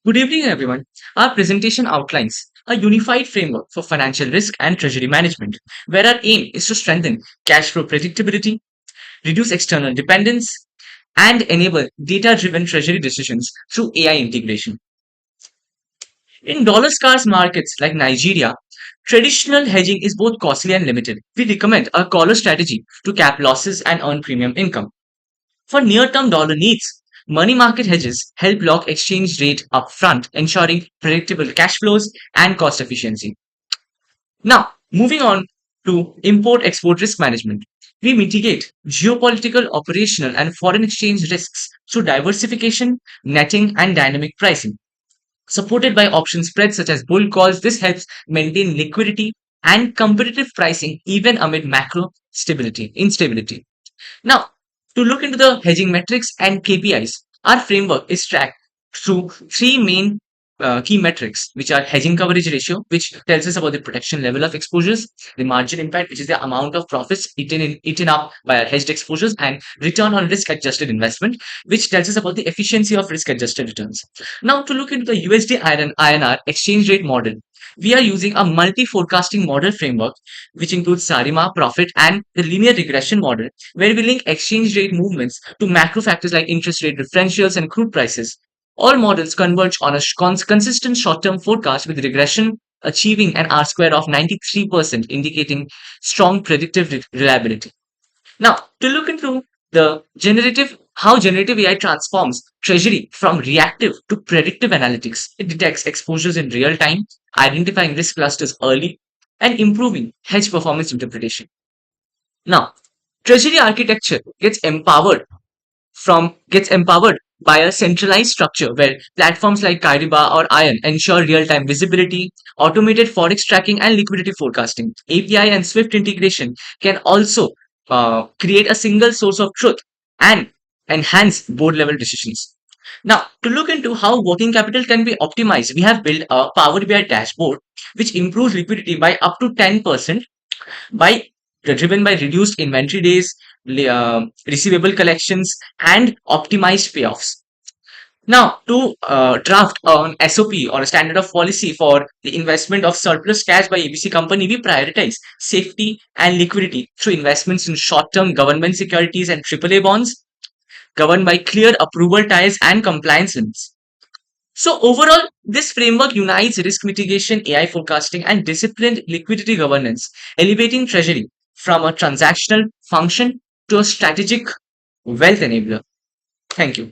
Good evening, everyone. Our presentation outlines a unified framework for financial risk and treasury management, where our aim is to strengthen cash flow predictability, reduce external dependence, and enable data driven treasury decisions through AI integration. In dollar scarce markets like Nigeria, traditional hedging is both costly and limited. We recommend a collar strategy to cap losses and earn premium income. For near-term dollar needs, money market hedges help lock exchange rate upfront, ensuring predictable cash flows and cost efficiency. Now, moving on to import-export risk management. We mitigate geopolitical, operational, and foreign exchange risks through diversification, netting, and dynamic pricing. Supported by option spreads such as bull calls, this helps maintain liquidity and competitive pricing even amid macro instability. Now, to look into the hedging metrics and KPIs, our framework is tracked through three main key metrics, which are hedging coverage ratio, which tells us about the protection level of exposures, the margin impact, which is the amount of profits eaten up by our hedged exposures, and return on risk adjusted investment, which tells us about the efficiency of risk adjusted returns. Now, to look into the USD INR exchange rate model, we are using a multi forecasting model framework, which includes SARIMA, Profit, and the linear regression model, where we link exchange rate movements to macro factors like interest rate differentials and crude prices. All models converge on a consistent short-term forecast with regression achieving an R square of 93%, indicating strong predictive reliability. Now, to look into how generative AI transforms treasury from reactive to predictive analytics. It detects exposures in real time, identifying risk clusters early, and improving hedge performance interpretation. Now, treasury architecture gets empowered by a centralized structure where platforms like Kyriba or Ion ensure real-time visibility, automated forex tracking, and liquidity forecasting. API and Swift integration can also create a single source of truth and enhance board-level decisions. Now, to look into how working capital can be optimized, we have built a Power BI dashboard which improves liquidity by up to 10% by driven by reduced inventory days, receivable collections, and optimized payoffs. Now, to draft an SOP or a standard of policy for the investment of surplus cash by ABC company, we prioritize safety and liquidity through investments in short-term government securities and AAA bonds, governed by clear approval ties and compliance limits. So overall, this framework unites risk mitigation, AI forecasting, and disciplined liquidity governance, elevating treasury from a transactional function to a strategic wealth enabler. Thank you.